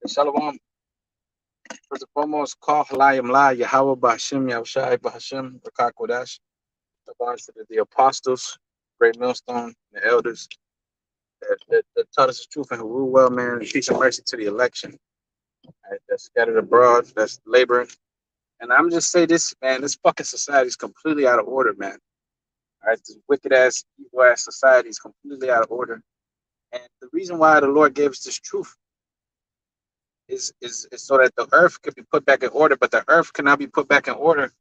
Shalom. First and foremost, call Halayim La, Yahweh Bashim, Yahushai Bashim, Rakakwadash, the bonds to the apostles, great millstone, the elders that taught us the truth and who rule well, man, and peace and mercy to the election. Right, that's scattered abroad, that's laboring. And I'm just say this, man, this fucking society is completely out of order, man. All right, this wicked ass, evil ass society is completely out of order. And the reason why the Lord gave us this truth is so that the earth could be put back in order, but the earth cannot be put back in order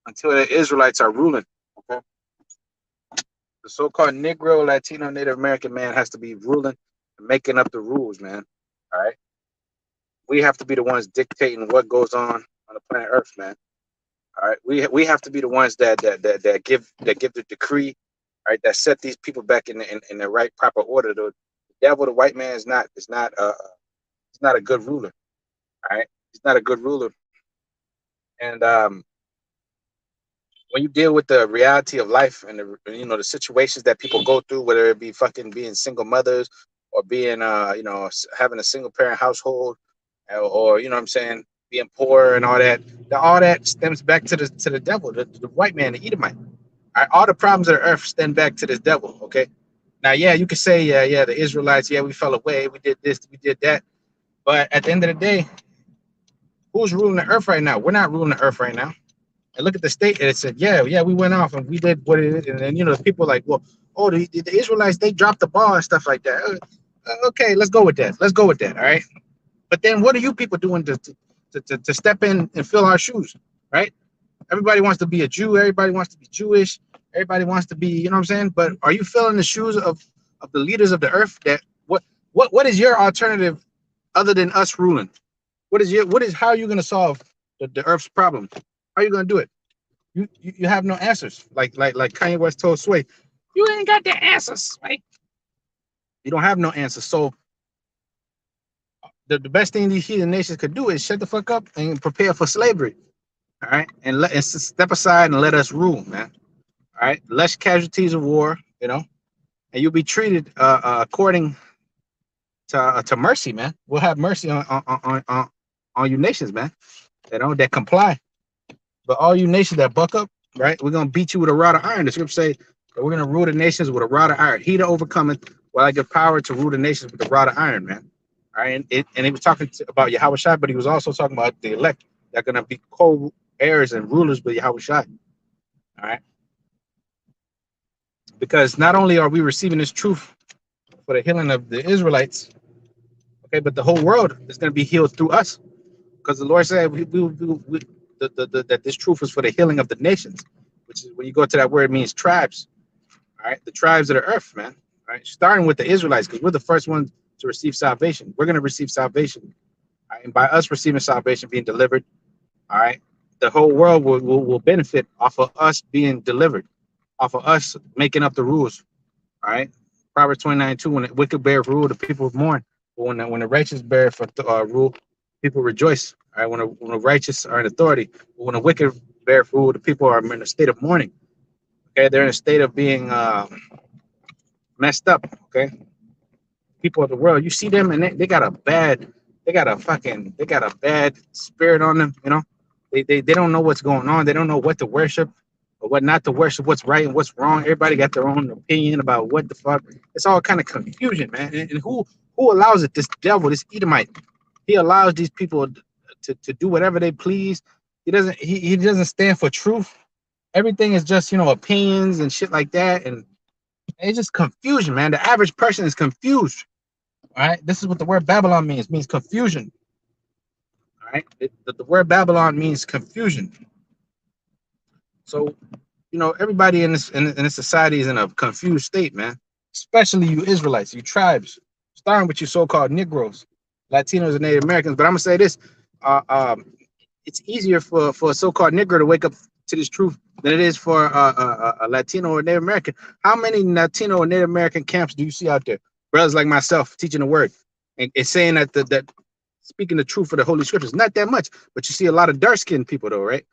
until the Israelites are ruling. Okay, the so-called Negro, Latino, Native American man has to be ruling and making up the rules, man. All right, we have to be the ones dictating what goes on the planet Earth, man. All right, we have to be the ones that give the decree, all right, that set these people back in the right proper order. The devil, the white man, is not a good ruler. All right, he's not a good ruler, and when you deal with the reality of life and the situations that people go through, whether it be fucking being single mothers or being having a single parent household, or you know what I'm saying, being poor and all that, all that stems back to the devil, the white man, the Edomite. All the problems of the earth stem back to this devil. Okay, now yeah, you could say yeah, the Israelites, yeah, we fell away, we did this, we did that, but at the end of the day, who's ruling the earth right now? We're not ruling the earth right now. And look at the state, and it said, yeah, we went off and we did what it is. And then, the people are like, well, oh, the Israelites, they dropped the ball and stuff like that. Okay, let's go with that. Let's go with that. All right. But then what are you people doing to step in and fill our shoes? Right. Everybody wants to be a Jew. Everybody wants to be Jewish. Everybody wants to be, you know what I'm saying? But are you filling the shoes of the leaders of the earth? That what is your alternative other than us ruling? How are you going to solve the earth's problems? How are you going to do it? You have no answers. Like Kanye West told Sway, you ain't got the answers, right? You don't have no answers. So the best thing these heathen nations could do is shut the fuck up and prepare for slavery. All right. And step aside and let us rule, man. All right. Less casualties of war, and you'll be treated according to mercy, man. We'll have mercy on you nations, man. That comply. But all you nations that buck up, right? We're gonna beat you with a rod of iron. The scripture say that we're gonna rule the nations with a rod of iron. He to overcome it, while I give power to rule the nations with a rod of iron, man. All right, and he was talking about Yahweh Shai, but he was also talking about the elect that are gonna be co-heirs and rulers with Yahweh Shai. All right, because not only are we receiving this truth for the healing of the Israelites, okay, but the whole world is gonna be healed through us, because the Lord said that this truth is for the healing of the nations, which is when you go to that word, it means tribes. All right, the tribes of the earth, man. All right, starting with the Israelites, because we're the first ones to receive salvation. We're going to receive salvation. All right? And by us receiving salvation, being delivered, all right, the whole world will benefit off of us being delivered, off of us making up the rules. All right, Proverbs 29:2, when the wicked bear rule, the people mourn. But when the righteous bear for rule, people rejoice. All right, when the righteous are in authority, but when the wicked bear rule, the people are in a state of mourning. Okay, they're in a state of being messed up. Okay, people of the world, you see them and they got a bad, they got a bad spirit on them. They don't know what's going on. They don't know what to worship or what not to worship, what's right and what's wrong. Everybody got their own opinion about what the fuck. It's all kind of confusion, man. And who allows it? This devil, this Edomite. He allows these people to do whatever they please. He doesn't stand for truth. Everything is just opinions and shit like that, and it's just confusion, man. The average person is confused. All right, this is what the word Babylon means. It means confusion. All right, the word Babylon means confusion. So, everybody in this society is in a confused state, man. Especially you Israelites, you tribes, starting with you so-called Negroes, Latinos, and Native Americans. But I'm gonna say this: it's easier for a so-called Negro to wake up to this truth than it is for a Latino or Native American. How many Latino or Native American camps do you see out there? Brothers like myself teaching the word and saying that speaking the truth for the Holy Scriptures. Not that much, but you see a lot of dark-skinned people though, right?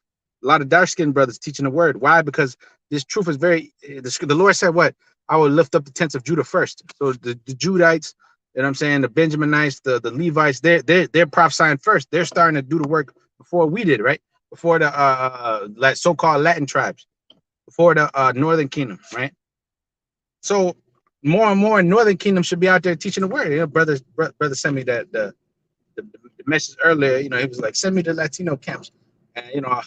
A lot of dark-skinned brothers teaching the word. Why? Because this truth is the Lord said what? I will lift up the tents of Judah first. So the Judites, You know what I'm saying? The Benjaminites, the Levites, they're prophesying first. They're starting to do the work before we did, right? Before the like so-called Latin tribes, before the Northern Kingdom, right? So more and more Northern Kingdom should be out there teaching the word. You know, brother sent me the message earlier. You know, he was like, send me the Latino camps, and you know,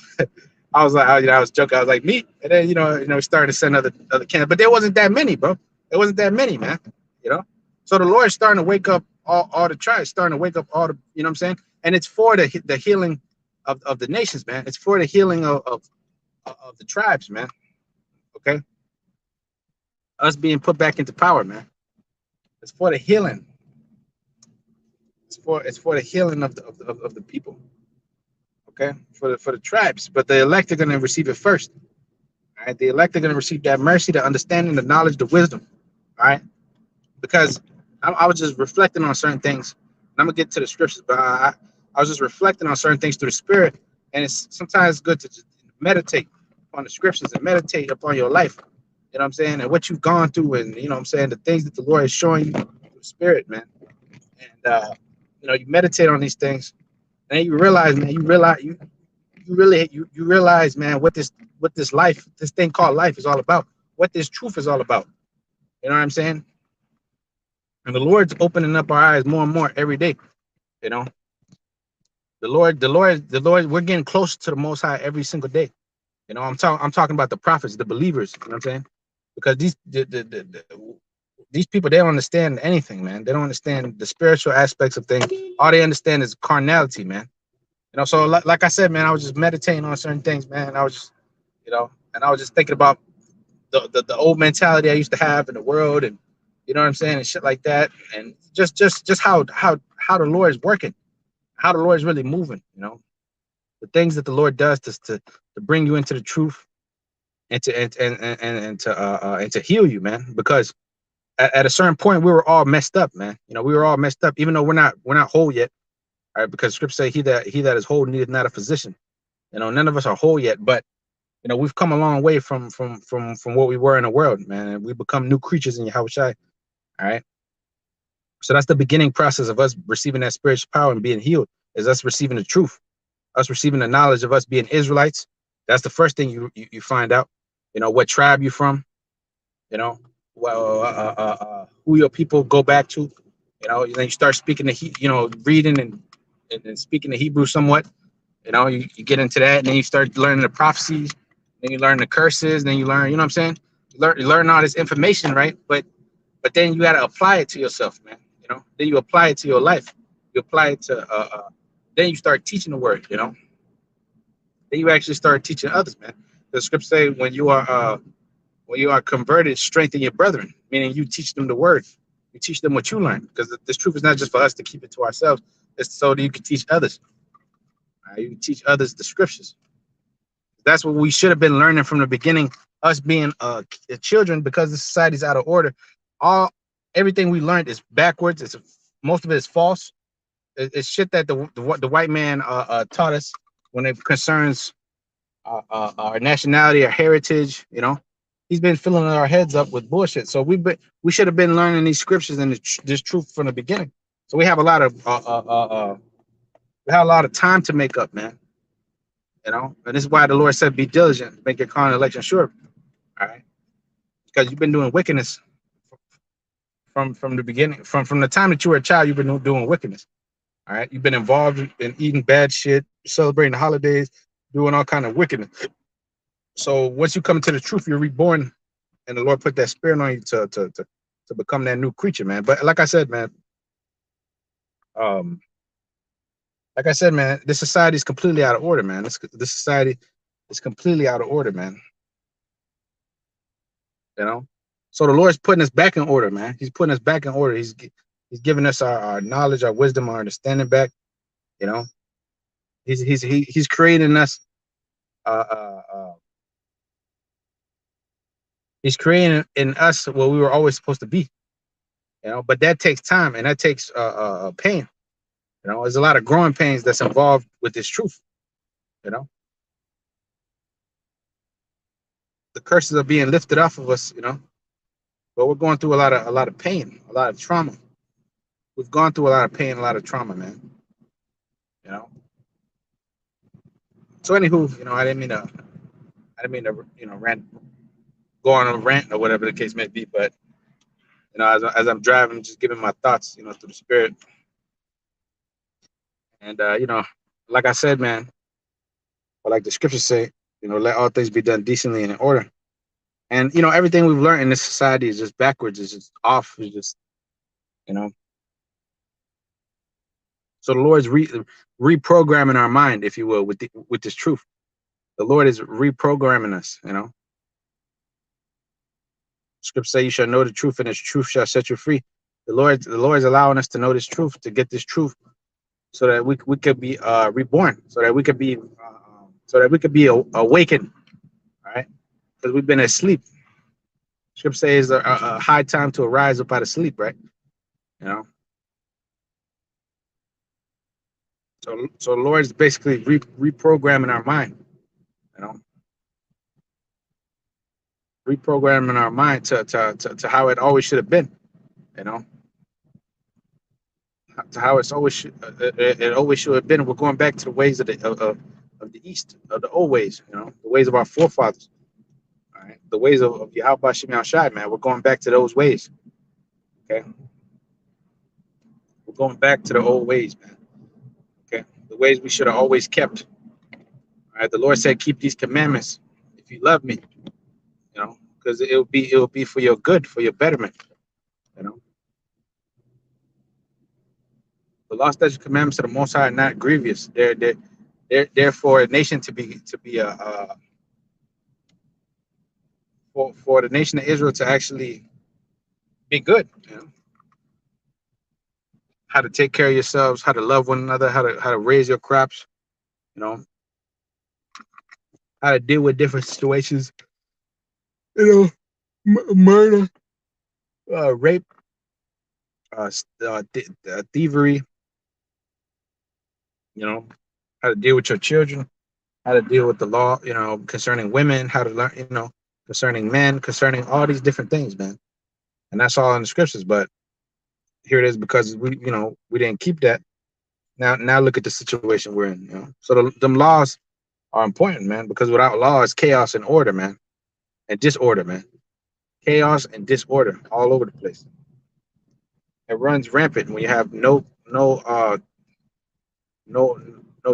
I was like, I was joking. I was like, me, and then we started to send other camps, but there wasn't that many, bro. There wasn't that many, man. You know, so the Lord's starting to wake up all the tribes, starting to wake up all the, you know what I'm saying, and it's for the healing of the nations, man. It's for the healing of the tribes, man. Okay, us being put back into power, man. It's for the healing. It's for the healing of the people. Okay, for the tribes, but the elect are going to receive it first. All right, the elect are going to receive that mercy, the understanding, the knowledge, the wisdom. All right, because I was just reflecting on certain things. And I'm gonna get to the scriptures, but I was just reflecting on certain things through the spirit, and it's sometimes good to just meditate on the scriptures and meditate upon your life. You know what I'm saying, and what you've gone through, and you know what I'm saying, the things that the Lord is showing you through the spirit, man. And you meditate on these things, and you realize, man, you realize, man, what this life, this thing called life is all about, what this truth is all about. You know what I'm saying? And the Lord's opening up our eyes more and more every day. You know, the Lord, we're getting closer to the Most High every single day. You know, I'm talking about the prophets, the believers. You know what I'm saying? Because these people, they don't understand anything, man. They don't understand the spiritual aspects of things. All they understand is carnality, man. You know, so like I said, man, I was just meditating on certain things, man. I was just, and I was just thinking about the old mentality I used to have in the world, and you know what I'm saying, and shit like that, and just how the Lord is working, how the Lord is really moving, the things that the Lord does to bring you into the truth and to heal you, man. Because at a certain point we were all messed up, man. We were all messed up, even though we're not whole yet. All right, because Scripture say he that is whole needeth not a physician. None of us are whole yet, but we've come a long way from what we were in the world, man, and we become new creatures in Yahushua. All right. So that's the beginning process of us receiving that spiritual power and being healed, is us receiving the truth, us receiving the knowledge of us being Israelites. That's the first thing you find out. What tribe you from, who your people go back to. Then you start speaking reading and speaking the Hebrew somewhat. You get into that, and then you start learning the prophecies, then you learn the curses, then you learn, you know what I'm saying? You learn all this information, right? But then you got to apply it to yourself, man. Then you apply it to your life. You apply it to, then you start teaching the word, Then you actually start teaching others, man. The scripture say when you are converted, strengthen your brethren, meaning you teach them the word. You teach them what you learn, because this truth is not just for us to keep it to ourselves. It's so that you can teach others. You can teach others the scriptures. That's what we should have been learning from the beginning. Us being children, because the society's out of order. Everything we learned is backwards. Most of it is false. It's shit that the white man taught us when it concerns our nationality, our heritage. He's been filling our heads up with bullshit. So we should have been learning these scriptures and this truth from the beginning. So we have a lot of time to make up, man. And this is why the Lord said, "Be diligent, make your calling and election sure." All right, because you've been doing wickedness from the beginning, from the time that you were a child. You've been doing wickedness. All right, you've been involved in eating bad shit, celebrating the holidays, doing all kind of wickedness. So once you come into the truth, you're reborn, and the Lord put that spirit on you to become that new creature, man. But like I said, man, this society is completely out of order, man. This society is completely out of order, man. So the Lord's putting us back in order, man. He's putting us back in order. He's giving us our knowledge, our wisdom, our understanding back. He's creating us. He's creating in us what we were always supposed to be. But that takes time, and that takes pain. There's a lot of growing pains that's involved with this truth. The curses are being lifted off of us. But we're going through a lot of pain, a lot of trauma. we've gone through a lot of pain, a lot of trauma, man. You know. So anywho, I didn't mean to, rant, go on a rant or whatever the case may be. But as I'm driving, just giving my thoughts, through the spirit. And like I said, man, or like the scriptures say, let all things be done decently and in order. And everything we've learned in this society is just backwards. It's just off. It's just you know. So the Lord's reprogramming our mind, if you will, with this truth. The Lord is reprogramming us. Scripture say, "You shall know the truth, and this truth shall set you free." The Lord is allowing us to know this truth, to get this truth, so that we could be reborn, so that we could be awakened. All right, because we've been asleep. Scripture says a high time to arise up out of sleep, right? So the Lord is basically reprogramming our mind, reprogramming our mind to how it always should have been, to how it always should have been. We're going back to the ways of the East, of the old ways, the ways of our forefathers. All right, the ways of Yahweh Shem Shai, man. We're going back to those ways. Okay, we're going back to the old ways, man. Okay, the ways we should have always kept. All right, the Lord said, "Keep these commandments if you love me," because it will be for your good, for your betterment. The law, statutes, commandments of the Most High are not grievous. They're for a nation to be for the nation of Israel to actually be good. How to take care of yourselves, how to love one another, how to raise your crops, how to deal with different situations, murder, rape, thievery, how to deal with your children, how to deal with the law, concerning women, how to learn, concerning men, concerning all these different things, man. And that's all in the scriptures. But here it is, because we didn't keep that. Now look at the situation we're in. So them laws are important, man, because without law, it's chaos and order, man, and disorder, man. Chaos and disorder all over the place. It runs rampant when you have no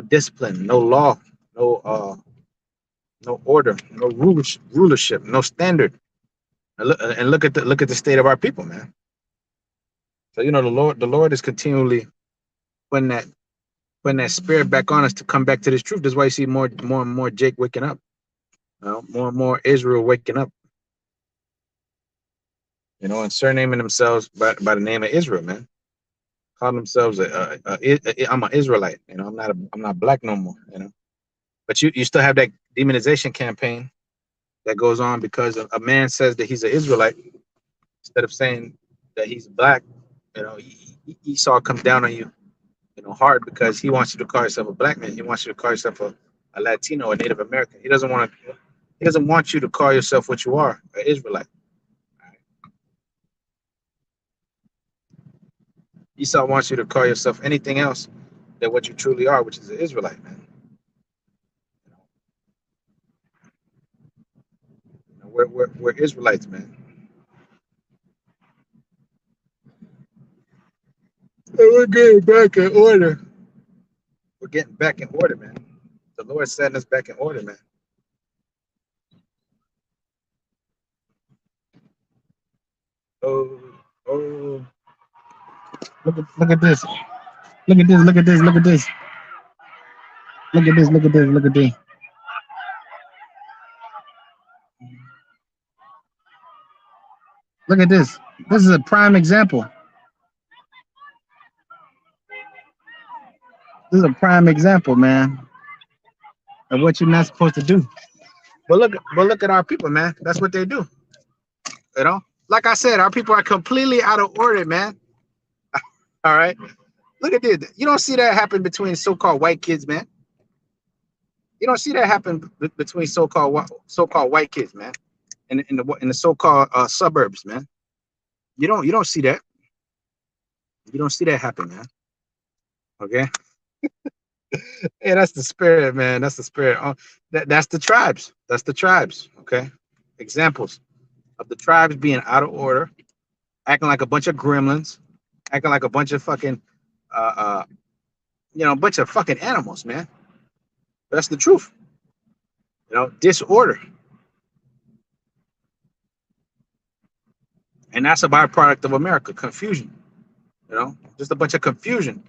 discipline, no law, no order, no rulership, no standard. And look at the state of our people, man. So the Lord is continually putting that spirit back on us to come back to this truth. That's why you see more and more Jake waking up, more and more Israel waking up, and surnaming themselves by the name of Israel, man. Calling themselves I'm an Israelite, I'm not black no more, But you still have that demonization campaign that goes on because a man says that he's an Israelite, instead of saying that he's black. Esau comes down on you, hard, because he wants you to call yourself a black man. He wants you to call yourself a Latino, a Native American. He doesn't want you to call yourself what you are, an Israelite. Esau wants you to call yourself anything else than what you truly are, which is an Israelite, man. We're Israelites, man. And we're getting back in order. We're getting back in order, man. The Lord's setting us back in order, man. Oh, look at this. Look at this. Look at this. Look at this. Look at this. Look at this. Look at this. Look at this. This is a prime example. This is a prime example, man, of what you're not supposed to do. But look at our people, man. That's what they do. Like I said, our people are completely out of order, man. All right. Look at this. You don't see that happen between so-called white kids, man. You don't see that happen between so-called white kids, man, in the so-called suburbs, man. You don't see that. You don't see that happen, man. Okay. Hey, that's the spirit, man. That's the spirit. That's the tribes. That's the tribes. Okay. Examples of the tribes being out of order, acting like a bunch of gremlins, acting like a bunch of fucking, uh, uh, a bunch of fucking animals, man. That's the truth. Disorder, and that's a byproduct of America. Confusion. Just a bunch of confusion.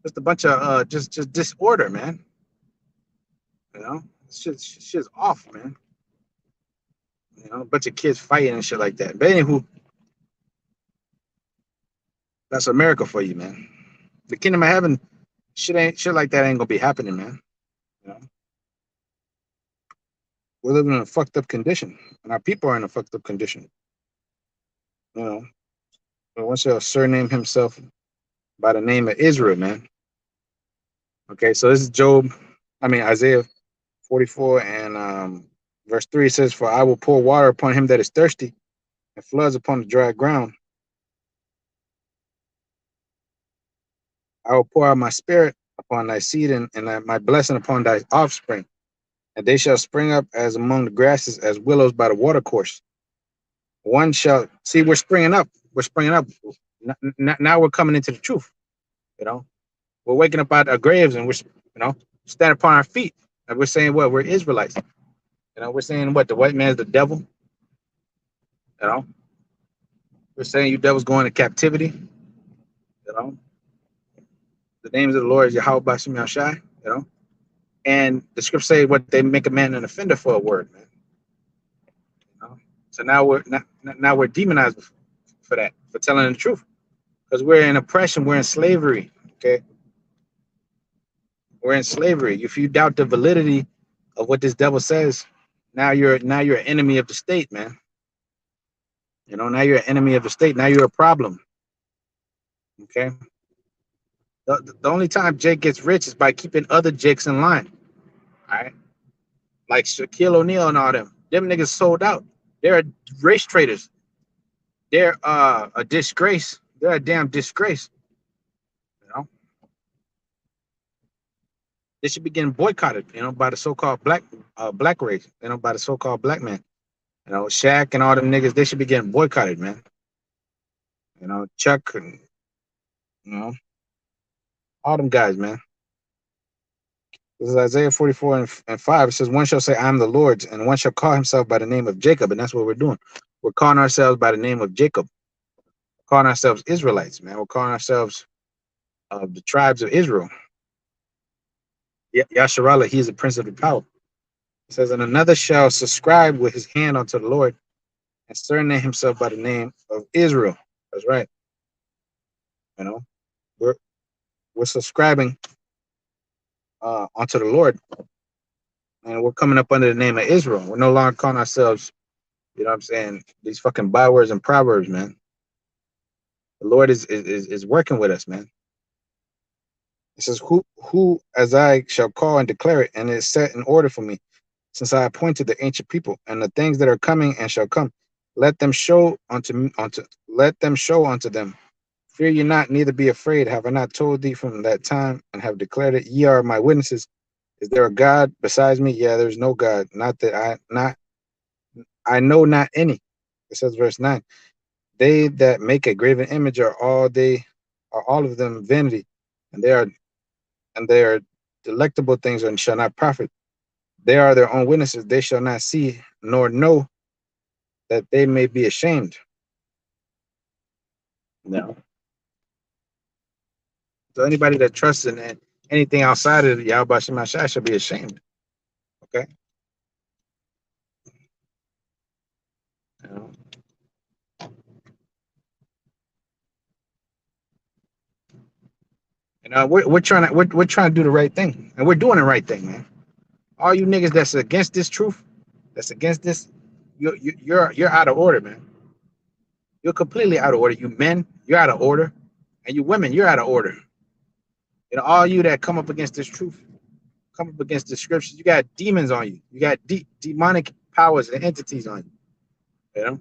Just a bunch of just disorder, man. Shit's off, man. A bunch of kids fighting and shit like that. But anywho, that's America for you, man. The kingdom of heaven, shit like that ain't gonna be happening, man. You know, we're living in a fucked up condition, and our people are in a fucked up condition. But once he'll surname himself by the name of Israel, man. Okay, so this is Isaiah 44 and verse 3 says, "For I will pour water upon him that is thirsty, and floods upon the dry ground. I will pour out my spirit upon thy seed and my blessing upon thy offspring, and they shall spring up as among the grasses, as willows by the watercourse. One shall see, we're springing up. We're springing up. Now we're coming into the truth. We're waking up out of our graves, and we're standing upon our feet, and we're saying what? We're Israelites. We're saying what? The white man is the devil. We're saying you devils going to captivity. The names of the Lord is Yahweh Bashim Yashai. And the scriptures say what they make a man an offender for a word, man. So now we're demonized for that, for telling the truth, because we're in oppression, we're in slavery. Okay, we're in slavery. If you doubt the validity of what this devil says, now you're an enemy of the state, man. Now you're an enemy of the state. Now you're a problem. Okay. The only time Jake gets rich is by keeping other Jakes in line. All right. Like Shaquille O'Neal and all them. Them niggas sold out. They're race traders. They're a disgrace. They're a damn disgrace. They should be getting boycotted, by the so-called black race, by the so-called black man. Shaq and all them niggas, they should be getting boycotted, man. Chuck and all them guys, man. This is Isaiah 44 and 5. It says, "One shall say, I am the Lord's, and one shall call himself by the name of Jacob." And that's what we're doing. We're calling ourselves by the name of Jacob. We're calling ourselves Israelites, man. We're calling ourselves the tribes of Israel. Yasharallah, he is the prince of the power. It says, "And another shall subscribe with his hand unto the Lord, and surname himself by the name of Israel." That's right. We're subscribing unto the Lord, and we're coming up under the name of Israel. We're no longer calling ourselves, these fucking bywords and proverbs, man. The Lord is working with us, man. It says, who as I shall call and declare it, and it is set in order for me, since I appointed the ancient people, and the things that are coming and shall come. Let them show unto them. Fear ye not, neither be afraid. Have I not told thee from that time, and have declared it? Ye are my witnesses. Is there a God besides me? Yeah, there's no God. I know not any. It says verse 9. They that make a graven image are all of them vanity, and they are delectable things and shall not profit. They are their own witnesses. They shall not see nor know, that they may be ashamed. No. So anybody that trusts in anything outside of Yahweh Shem Hashai should be ashamed. Okay. We're trying to do the right thing, and we're doing the right thing, man. All you niggas that's against this truth, that's against this, you're out of order, man. You're completely out of order. You men, you're out of order, and you women, you're out of order. All you that come up against this truth, come up against the scriptures, you got demons on you. You got demonic powers and entities on you.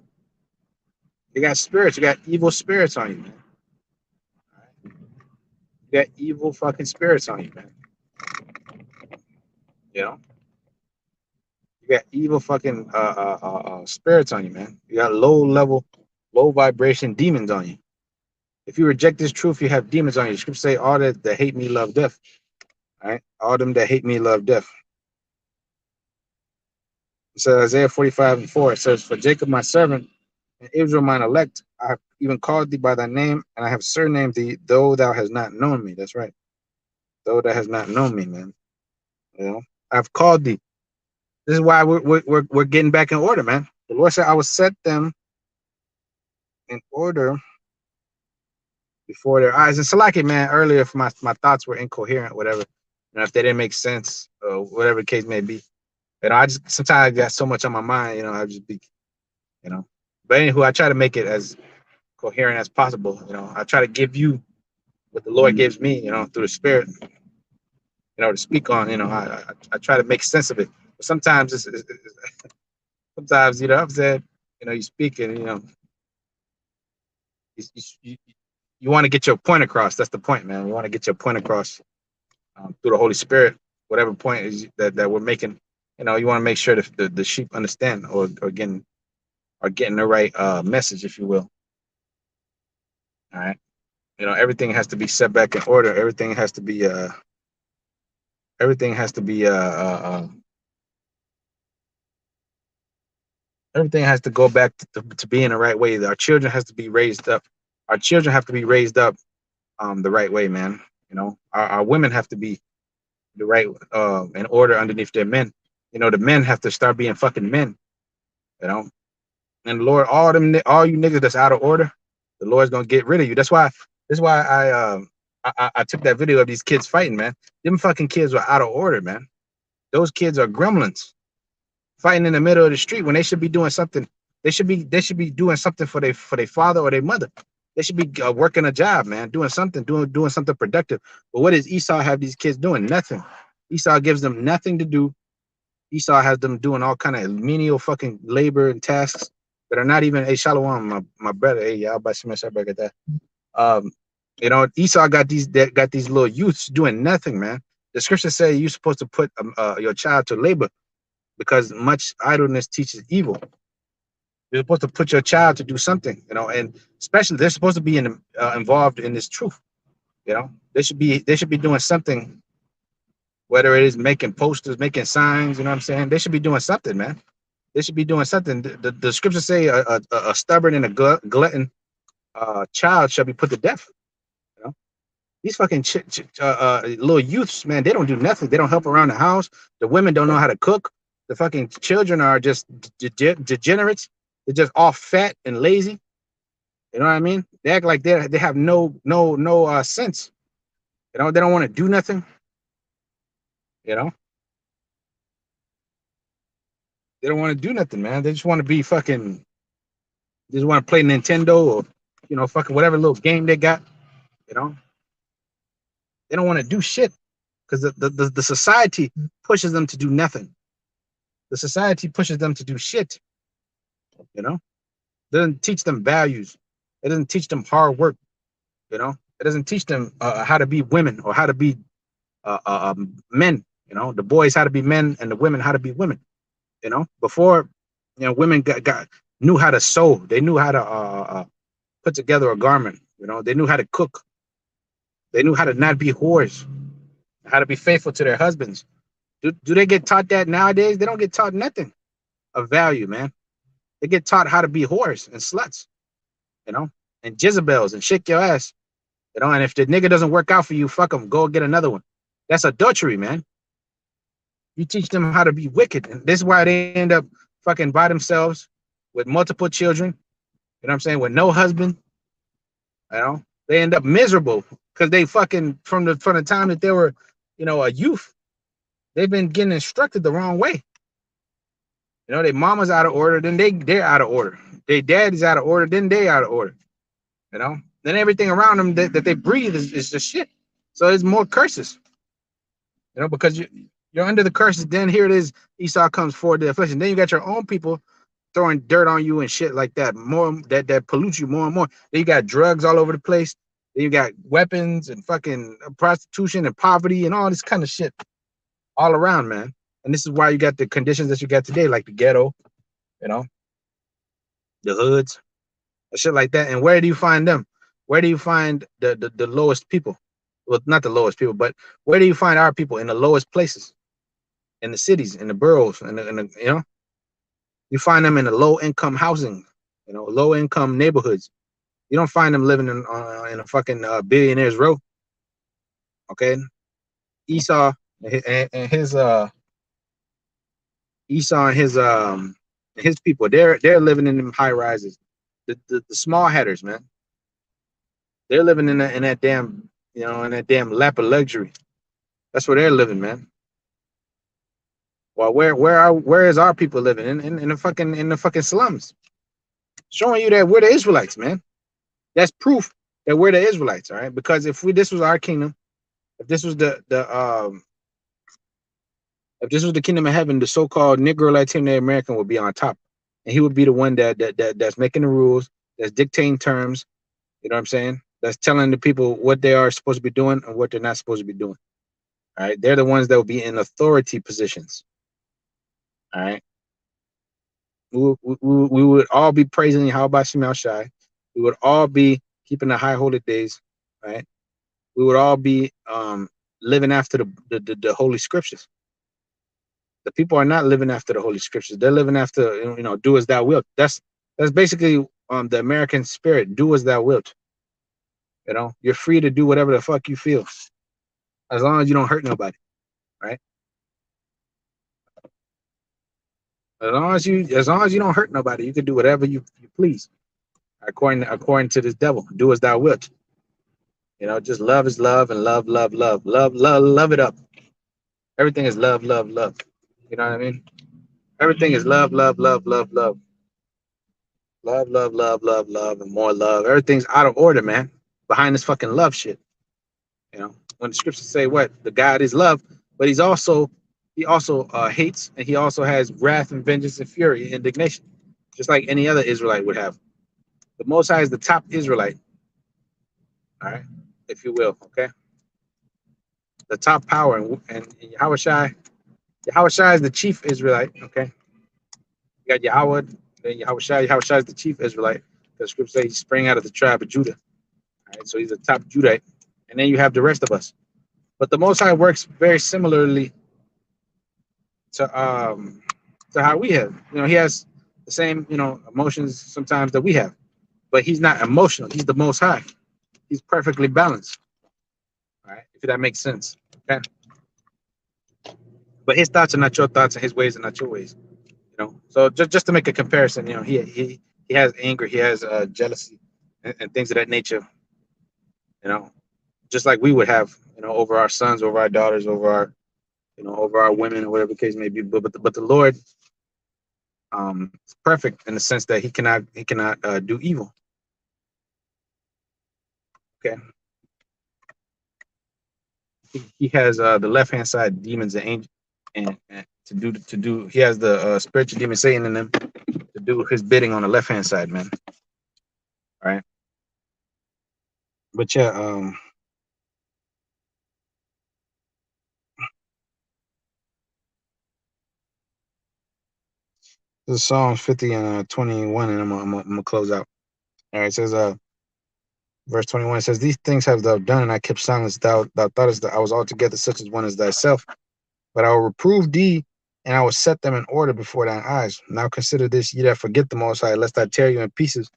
You got spirits. You got evil spirits on you, man. got evil fucking spirits on you, man. You know, you got evil fucking spirits on you, man. You got low level, low vibration demons on you. If you reject this truth, you have demons on you. The scripture say, all that hate me love death. All right, all them that hate me love death. So Isaiah 45:4, it says, for Jacob my servant and Israel mine elect, I have even called thee by thy name, and I have surnamed thee, though thou hast not known me. That's right. Though thou hast not known me, man. You know, I've called thee. This is why we're getting back in order, man. The Lord said, I will set them in order before their eyes. And Salaki, man, earlier if my thoughts were incoherent, whatever, and if they didn't make sense, or whatever the case may be. You know, I just sometimes I got so much on my mind, you know, I just be, you know. But anywho, I try to make it as coherent as possible. You know, I try to give you what the Lord gives me, you know, through the Spirit, you know, to speak on. You know, I try to make sense of it. But sometimes sometimes, you know, I'm saying, you know, you speak and, you know, you want to get your point across. That's the point, man. You want to get your point across through the Holy Spirit, whatever point is that we're making. You know, you want to make sure that the sheep understand or getting the right message, if you will. All right. You know, everything has to be set back in order. Everything has to be everything has to go back to being the right way. Our children has to be raised up. Our children have to be raised up the right way, man. You know, our women have to be the right in order underneath their men. You know, the men have to start being fucking men. You know, and Lord, all you niggas that's out of order, the Lord's gonna get rid of you. That's why I took that video of these kids fighting, man. Them fucking kids were out of order, man. Those kids are gremlins fighting in the middle of the street when they should be doing something. They should be doing something for their father or their mother. They should be working a job, man, doing something productive. But what does Esau have these kids doing? Nothing. Esau gives them nothing to do. Esau has them doing all kind of menial fucking labor and tasks that are not even a shalom, my brother. Hey, y'all, by some back at that. You know, Esau got these little youths doing nothing, man. The scriptures say you're supposed to put your child to labor because much idleness teaches evil. You're supposed to put your child to do something, you know, and especially they're supposed to be involved in this truth. You know, they should be doing something, whether it is making posters, making signs. You know what I'm saying? They should be doing something, man. They should be doing something. The scriptures say a stubborn and a glutton child shall be put to death. You know, these fucking little youths, man, they don't do nothing. They don't help around the house. The women don't know how to cook. The fucking children are just degenerates. They're just all fat and lazy. You know what I mean? They act like they have no sense. You know, they don't want to do nothing. You know, they don't want to do nothing, man. They just want to be fucking. They just want to play Nintendo or, you know, fucking whatever little game they got. You know, they don't want to do shit because the society pushes them to do nothing. The society pushes them to do shit. You know, it doesn't teach them values. It doesn't teach them hard work. You know, it doesn't teach them how to be women or how to be men. You know, the boys how to be men and the women how to be women. You know, before, you know, women knew how to sew. They knew how to put together a garment. You know, they knew how to cook. They knew how to not be whores, how to be faithful to their husbands. Do they get taught that nowadays? They don't get taught nothing of value, man. They get taught how to be whores and sluts, you know, and Jezebels and shake your ass, you know. And if the nigga doesn't work out for you, fuck him. Go get another one. That's adultery, man. You teach them how to be wicked, and this is why they end up fucking by themselves with multiple children. You know what I'm saying? With no husband, you know, they end up miserable because they fucking from the time that they were, you know, a youth, they've been getting instructed the wrong way. You know, their mama's out of order, then they're out of order. Their dad is out of order, then they out of order. You know, then everything around them that they breathe is just shit. So it's more curses. You know, because you're under the curses. Then here it is, Esau comes forward to the affliction. Then you got your own people throwing dirt on you and shit like that. More that pollutes you more and more. Then you got drugs all over the place. Then you got weapons and fucking prostitution and poverty and all this kind of shit all around, man. And this is why you got the conditions that you got today, like the ghetto, you know, the hoods, and shit like that. And where do you find them? Where do you find the lowest people? Well, not the lowest people, but where do you find our people? In the lowest places, in the cities, in the boroughs, and you know, you find them in the low income housing, you know, low income neighborhoods. You don't find them living in a fucking billionaire's row. Okay, Esau and his Esau and his people, they're living in them high rises. The small headers, man, they're living in that damn, you know, in that damn lap of luxury. That's where they're living, man. Well, where is our people living in the fucking slums? Showing you that we're the Israelites, man. That's proof that we're the Israelites, all right? Because if this was our kingdom, if this was if this was the kingdom of heaven, the so-called Negro Latino American would be on top, and he would be the one that's making the rules, that's dictating terms. You know what I'm saying? That's telling the people what they are supposed to be doing and what they're not supposed to be doing. All right, they're the ones that will be in authority positions. All right, we would all be praising Yahweh Shemel Shai. We would all be keeping the high holy days. Right? We would all be living after the holy scriptures. The people are not living after the holy scriptures. They're living after, you know, do as thou wilt. That's basically the American spirit. Do as thou wilt. You know, you're free to do whatever the fuck you feel, as long as you don't hurt nobody, right? As long as you don't hurt nobody, you can do whatever you please, according to this devil. Do as thou wilt. You know, just love is love, and love it up. Everything is love. You know what I mean? Everything is love, love, and more love. Everything's out of order, man. Behind this fucking love shit. You know, when the scriptures say what the God is love, but he also hates, and he also has wrath and vengeance and fury and indignation, just like any other Israelite would have. The Most High is the top Israelite, all right, if you will, okay. The top power, and Yahweh Shai is the chief Israelite, okay. You got Yahweh, then Yahweh Shai is the chief Israelite. The scripture says he sprang out of the tribe of Judah. All right, so he's a top Judite. And then you have the rest of us. But the Most High works very similarly to how we have. You know, he has the same, you know, emotions sometimes that we have. But he's not emotional. He's the Most High. He's perfectly balanced. All right, if that makes sense. Okay. But his thoughts are not your thoughts, and his ways are not your ways. You know, so just to make a comparison, you know, he has anger, he has jealousy, and things of that nature. You know, just like we would have, you know, over our sons, over our daughters, over our, you know, over our women, or whatever the case may be. But the Lord, is perfect in the sense that he cannot do evil. Okay, he has the left hand side demons and angels, and to do. He has the spiritual demon Satan in them to do his bidding on the left hand side, man. All right, but yeah, this is Psalms 50 and 21, and I'm gonna close out. All right, it says verse 21, it says, "These things have thou done, and I kept silence. Thou thoughtest that I was altogether such as one as thyself. But I will reprove thee, and I will set them in order before thine eyes. Now consider this, ye that forget the Most High, lest I tear you in pieces,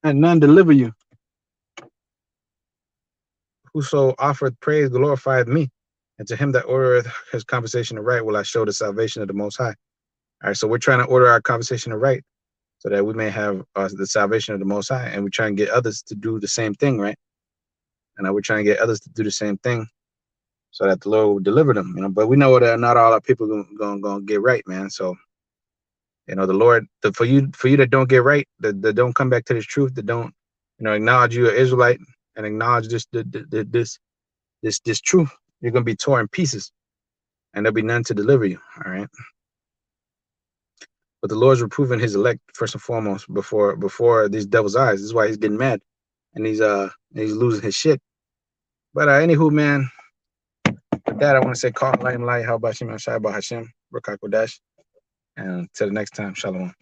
and none deliver you. Whoso offereth praise glorifieth me, and to him that ordereth his conversation aright will I show the salvation of the Most High." All right, so we're trying to order our conversation aright, so that we may have the salvation of the Most High, and we're trying to get others to do the same thing, right? And we're trying to get others to do the same thing, so that the Lord will deliver them, you know. But we know that not all our people gonna get right, man. So, you know, the Lord, for you that don't get right, that don't come back to this truth, that don't, you know, acknowledge you're an Israelite and acknowledge this truth, you're gonna be torn in pieces, and there'll be none to deliver you. All right. But the Lord's reproving his elect first and foremost before these devil's eyes. This is why he's getting mad, and he's losing his shit. But anywho, man, with that, I want to say, call Laim Lai, how about Hashem, Shai Hashem, Rakak Kodash, and till the next time, Shalom.